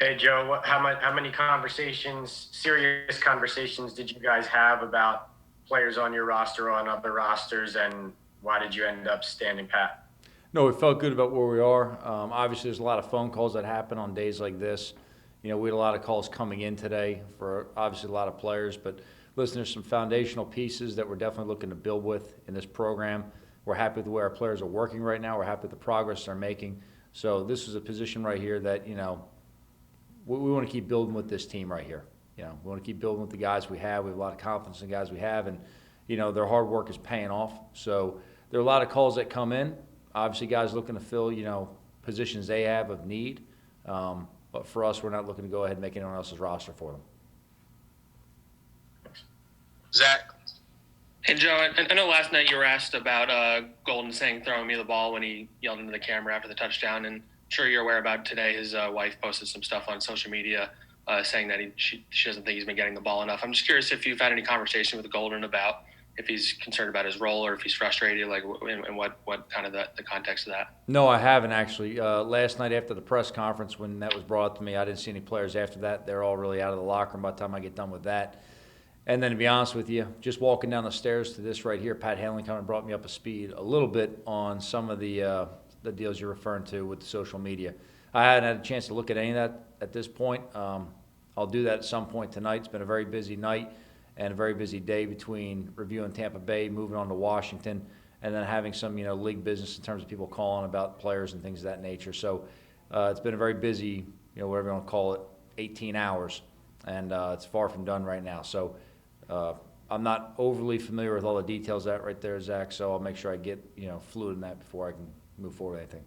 Hey Joe, how many serious conversations did you guys have about players on your roster or on other rosters, and why did you end up standing pat? No, we felt good about where we are. Obviously, there's a lot of phone calls that happen on days like this. We had a lot of calls coming in today for obviously a lot of players, but listen, there's some foundational pieces that we're definitely looking to build with in this program. We're happy with the way our players are working right now. We're happy with the progress they're making. So this is a position right here that we want to keep building with this team right here. We want to keep building with the guys we have. We have a lot of confidence in the guys we have, and their hard work is paying off. So there are a lot of calls that come in. Obviously, guys looking to fill positions they have of need. But for us, we're not looking to go ahead and make anyone else's roster for them. Zach. And Joe, I know last night you were asked about Golden saying throwing me the ball when he yelled into the camera after the touchdown, and I'm sure you're aware about today his wife posted some stuff on social media saying that she doesn't think he's been getting the ball enough. I'm just curious if you've had any conversation with Golden about if he's concerned about his role or if he's frustrated, like, and what kind of the context of that. No, I haven't actually. Last night after the press conference, when that was brought to me, I didn't see any players after that. They're all really out of the locker room by the time I get done with that. And then to be honest with you, just walking down the stairs to this right here, Pat Hanlon kind of brought me up to speed a little bit on some of the deals you're referring to with the social media. I hadn't had a chance to look at any of that at this point. I'll do that at some point tonight. It's been a very busy night and a very busy day between reviewing Tampa Bay, moving on to Washington, and then having some league business in terms of people calling about players and things of that nature. So it's been a very busy, whatever you want to call it, 18 hours, and it's far from done right now. So I'm not overly familiar with all the details of that right there, Zach. So I'll make sure I get fluid in that before I can move forward with anything.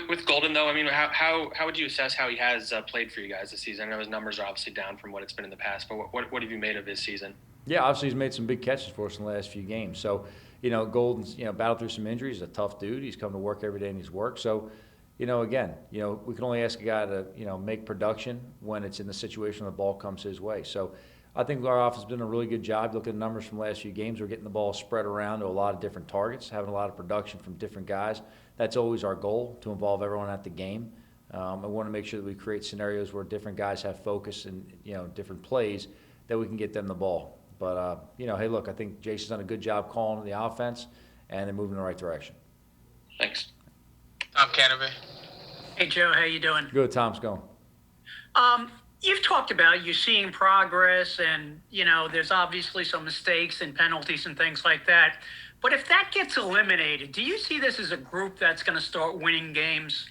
With Golden, though, I mean, how would you assess how he has played for you guys this season? I know his numbers are obviously down from what it's been in the past, but what have you made of his season? Yeah, obviously he's made some big catches for us in the last few games. So, Golden's, battled through some injuries. He's a tough dude. He's come to work every day and he's worked. So, again, we can only ask a guy to, make production when it's in the situation the ball comes his way. So I think our offense has done a really good job. Look at the numbers from the last few games. We're getting the ball spread around to a lot of different targets, having a lot of production from different guys. That's always our goal, to involve everyone at the game. I want to make sure that we create scenarios where different guys have focus and, different plays that we can get them the ball. But, hey, look, I think Jason's done a good job calling the offense, and they're moving in the right direction. Thanks. Tom Canterbury. Hey, Joe, how you doing? Good, Tom's going. You've talked about you seeing progress and, there's obviously some mistakes and penalties and things like that. But if that gets eliminated, do you see this as a group that's going to start winning games?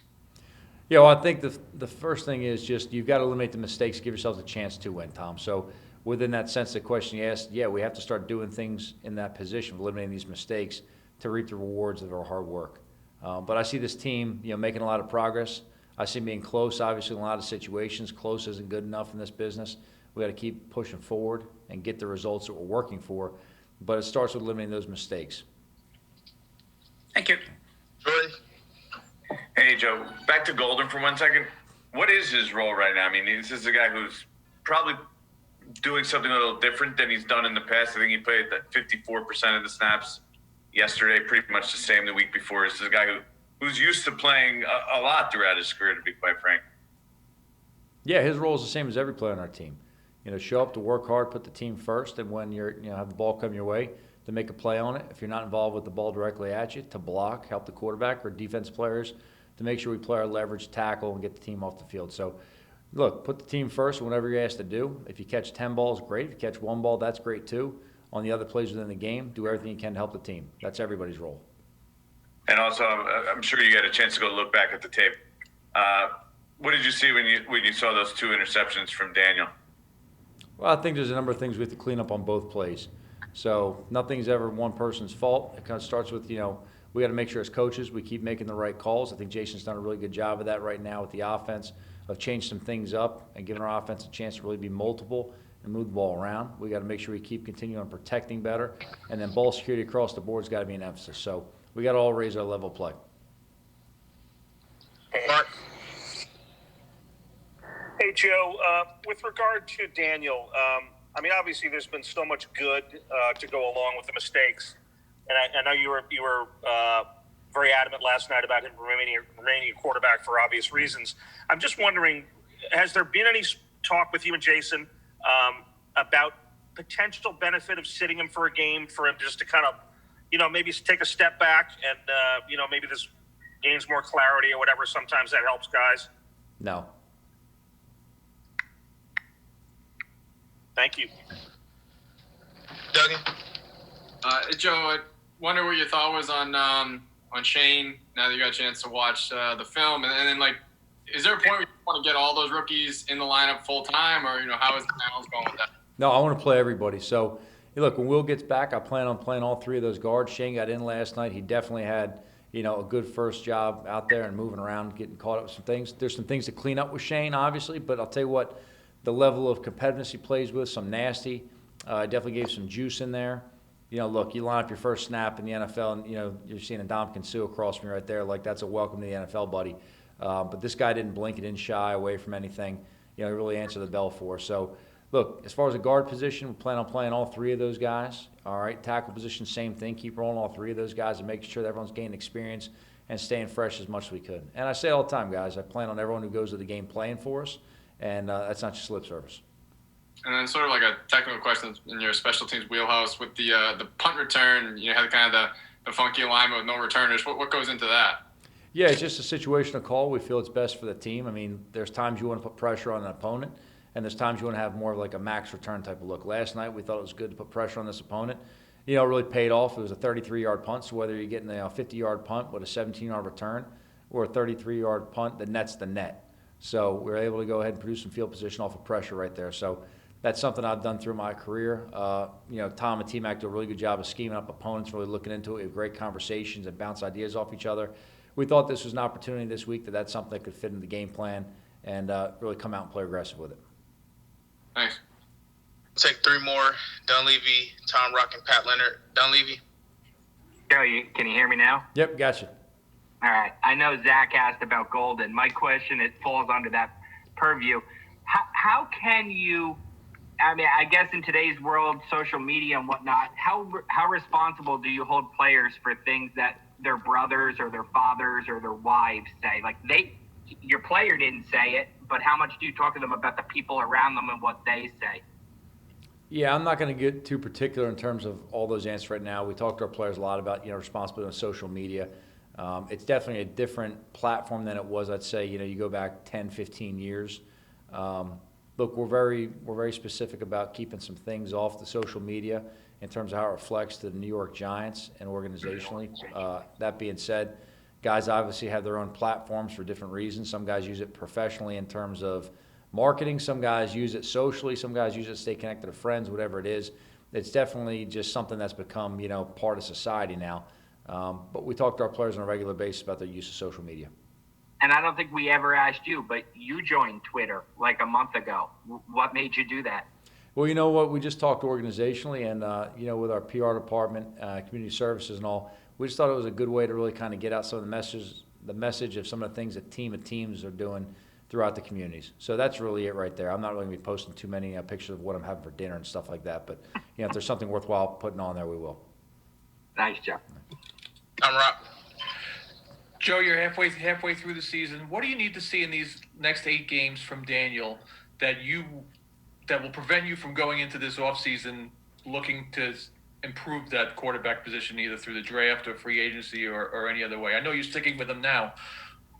Yeah, well, I think the first thing is just you've got to eliminate the mistakes, give yourselves a chance to win, Tom. So within that sense, the question you asked, yeah, we have to start doing things in that position of eliminating these mistakes to reap the rewards of our hard work. But I see this team, making a lot of progress. I see them being close, obviously, in a lot of situations. Close isn't good enough in this business. We got to keep pushing forward and get the results that we're working for. But it starts with eliminating those mistakes. Thank you. Jordy. Hey, Joe. Back to Golden for 1 second. What is his role right now? I mean, this is a guy who's probably doing something a little different than he's done in the past. I think he played that 54% of the snaps yesterday, pretty much the same the week before. This is a guy who's used to playing a lot throughout his career, to be quite frank. Yeah, his role is the same as every player on our team. Show up to work hard, put the team first, and when you're, have the ball come your way, to make a play on it. If you're not involved with the ball directly at you, to block, help the quarterback or defense players to make sure we play our leverage, tackle, and get the team off the field. So, look, put the team first whenever you're asked to do. If you catch 10 balls, great. If you catch one ball, that's great too. On the other plays within the game, do everything you can to help the team. That's everybody's role. And also, I'm sure you got a chance to go look back at the tape. What did you see when you saw those 2 interceptions from Daniel? Well, I think there's a number of things we have to clean up on both plays. So nothing's ever one person's fault. It kind of starts with, we got to make sure as coaches we keep making the right calls. I think Jason's done a really good job of that right now with the offense, of changing some things up and giving our offense a chance to really be multiple and move the ball around. We got to make sure we keep continuing on protecting better. And then ball security across the board has got to be an emphasis. So we got to all raise our level of play. Mark. Hey, Joe, with regard to Daniel, obviously there's been so much good to go along with the mistakes. And I know you were very adamant last night about him remaining a quarterback for obvious reasons. I'm just wondering, has there been any talk with you and Jason about potential benefit of sitting him for a game for him just to kind of, maybe take a step back and, maybe this gains more clarity or whatever. Sometimes that helps guys. No. Thank you. Duggan? Joe, I wonder what your thought was on Shane now that you got a chance to watch the film, and then like, is there a point where you want to get all those rookies in the lineup full time, or how is the balance going with that? No, I want to play everybody. So, hey, look, when Will gets back, I plan on playing all three of those guards. Shane got in last night. He definitely had, a good first job out there and moving around, getting caught up with some things. There's some things to clean up with Shane, obviously, but I'll tell you what, the level of competitiveness he plays with, some nasty, definitely gave some juice in there. Look, you line up your first snap in the NFL, and you're seeing a Ndamukong Suh across from you right there. Like, that's a welcome to the NFL, buddy. But this guy didn't blink, he didn't shy away from anything. He really answered the bell for us. So, look, as far as the guard position, we plan on playing all three of those guys. All right, tackle position, same thing. Keep rolling all three of those guys and making sure that everyone's gaining experience and staying fresh as much as we could. And I say all the time, guys, I plan on everyone who goes to the game playing for us, and that's not just lip service. And then sort of like a technical question in your special teams wheelhouse with the punt return, had kind of the funky alignment with no returners. What goes into that? Yeah, it's just a situational call. We feel it's best for the team. I mean, there's times you want to put pressure on an opponent, and there's times you want to have more of like a max return type of look. Last night, we thought it was good to put pressure on this opponent. It really paid off. It was a 33-yard punt, so whether you're getting a 50-yard punt with a 17-yard return or a 33-yard punt, the net's the net. So we were able to go ahead and produce some field position off of pressure right there. So that's something I've done through my career. Tom and T-Mac do a really good job of scheming up opponents, really looking into it. We have great conversations and bounce ideas off each other. We thought this was an opportunity this week that's something that could fit in the game plan and really come out and play aggressive with it. Thanks. Take three more. Dunleavy, Tom Rock, and Pat Leonard. Dunleavy? Joe, can you hear me now? Yep, gotcha. All right. I know Zach asked about Golden. My question, it falls under that purview. How can you, I guess in today's world, social media and whatnot, how responsible do you hold players for things that their brothers or their fathers or their wives say? Like, your player didn't say it, but how much do you talk to them about the people around them and what they say? Yeah, I'm not going to get too particular in terms of all those answers right now. We talk to our players a lot about, responsibility on social media. It's definitely a different platform than it was, I'd say, you go back 10, 15 years. Look, we're very specific about keeping some things off the social media in terms of how it reflects to the New York Giants and organizationally. That being said, guys obviously have their own platforms for different reasons. Some guys use it professionally in terms of marketing. Some guys use it socially. Some guys use it to stay connected to friends, whatever it is. It's definitely just something that's become, part of society now. But we talk to our players on a regular basis about their use of social media. And I don't think we ever asked you, but you joined Twitter like a month ago. What made you do that? Well, you know what? We just talked organizationally and, with our PR department, community services and all, we just thought it was a good way to really kind of get out some of the message of some of the things that teams are doing throughout the communities. So that's really it right there. I'm not really going to be posting too many pictures of what I'm having for dinner and stuff like that. But, if there's something worthwhile putting on there, we will. Thanks, Joe. Tom Rock. Joe, you're halfway through the season. What do you need to see in these next 8 games from Daniel that will prevent you from going into this offseason looking to improve that quarterback position either through the draft or free agency or any other way? I know you're sticking with him now.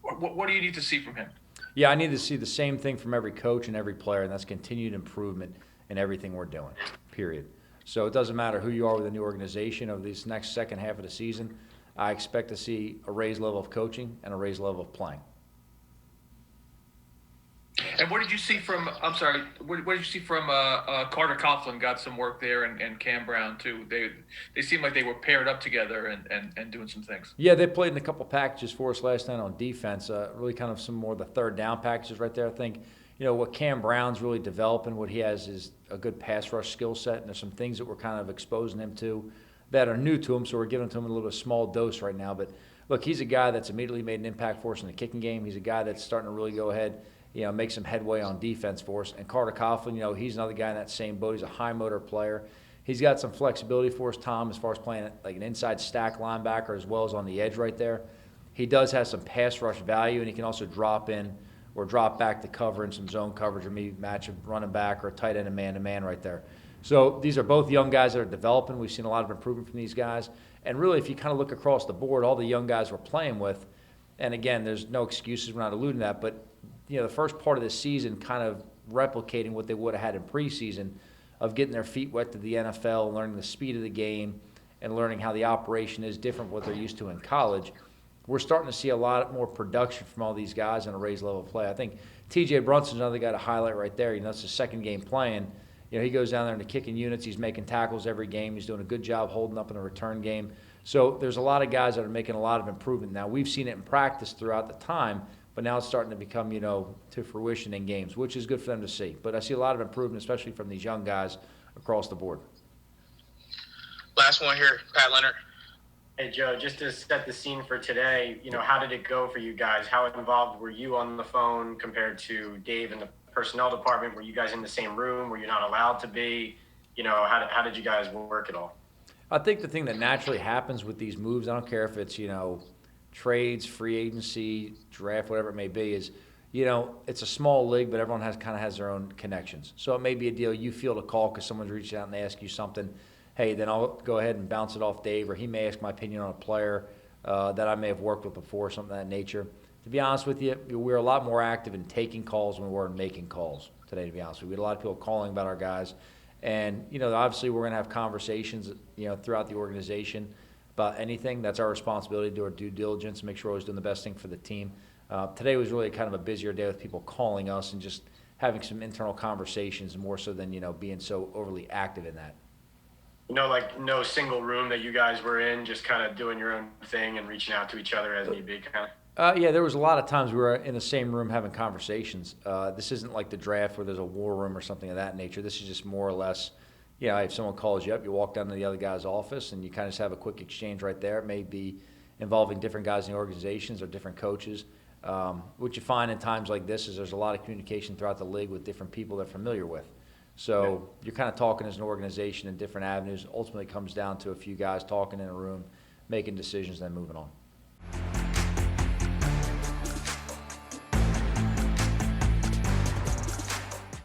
What do you need to see from him? Yeah, I need to see the same thing from every coach and every player, and that's continued improvement in everything we're doing, period. So it doesn't matter who you are with a new organization over this next second half of the season. I expect to see a raised level of coaching and a raised level of playing. And what did you see from? I'm sorry. What did you see from Carter Coughlin? Got some work there, and Cam Brown too. They seemed like they were paired up together and doing some things. Yeah, they played in a couple packages for us last night on defense. Really, kind of some more of the third down packages right there. I think what Cam Brown's really developing. What he has is a good pass rush skill set, and there's some things that we're kind of exposing him to that are new to him. So we're giving to him a little small dose right now. But look, he's a guy that's immediately made an impact for us in the kicking game. He's a guy that's starting to really go ahead. Make some headway on defense for us. And Carter Coughlin, he's another guy in that same boat. He's a high motor player. He's got some flexibility for us, Tom, as far as playing like an inside stack linebacker as well as on the edge right there. He does have some pass rush value, and he can also drop in or drop back to cover in some zone coverage, or maybe match a running back or a tight end and man-to-man right there. So these are both young guys that are developing. We've seen a lot of improvement from these guys. And really, if you kind of look across the board, all the young guys we're playing with, and again, there's no excuses, we're not alluding to that, but the first part of the season kind of replicating what they would have had in preseason of getting their feet wet to the NFL, learning the speed of the game, and learning how the operation is different from what they're used to in college. We're starting to see a lot more production from all these guys on a raised level of play. I think T.J. Brunson's another guy to highlight right there. That's his second game playing. He goes down there in the kicking units. He's making tackles every game. He's doing a good job holding up in the return game. So there's a lot of guys that are making a lot of improvement. Now, we've seen it in practice throughout the time, but now it's starting to become, to fruition in games, which is good for them to see. But I see a lot of improvement, especially from these young guys across the board. Last one here, Pat Leonard. Hey, Joe, just to set the scene for today, how did it go for you guys? How involved were you on the phone compared to Dave and the personnel department? Were you guys in the same room? Were you not allowed to be? How did you guys work it all? I think the thing that naturally happens with these moves, I don't care if it's, trades, free agency, draft, whatever it may be, is, it's a small league, but everyone has their own connections. So it may be a deal you feel to call because someone's reached out and they ask you something. Hey, then I'll go ahead and bounce it off Dave, or he may ask my opinion on a player that I may have worked with before, something of that nature. To be honest with you, we're a lot more active in taking calls than we were in making calls today, to be honest with you. We had a lot of people calling about our guys. And, obviously we're going to have conversations, throughout the organization about anything. That's our responsibility to do our due diligence, make sure we're always doing the best thing for the team. Today was really kind of a busier day with people calling us and just having some internal conversations more so than, being so overly active in that. Like no single room that you guys were in, just kind of doing your own thing and reaching out to each other as need be, kind of? Yeah, there was a lot of times we were in the same room having conversations. This isn't like the draft where there's a war room or something of that nature. This is just more or less, if someone calls you up, you walk down to the other guy's office and you kind of just have a quick exchange right there. It may be involving different guys in the organizations or different coaches. What you find in times like this is there's a lot of communication throughout the league with different people they're familiar with. So you're kind of talking as an organization in different avenues. Ultimately, it comes down to a few guys talking in a room, making decisions, then moving on.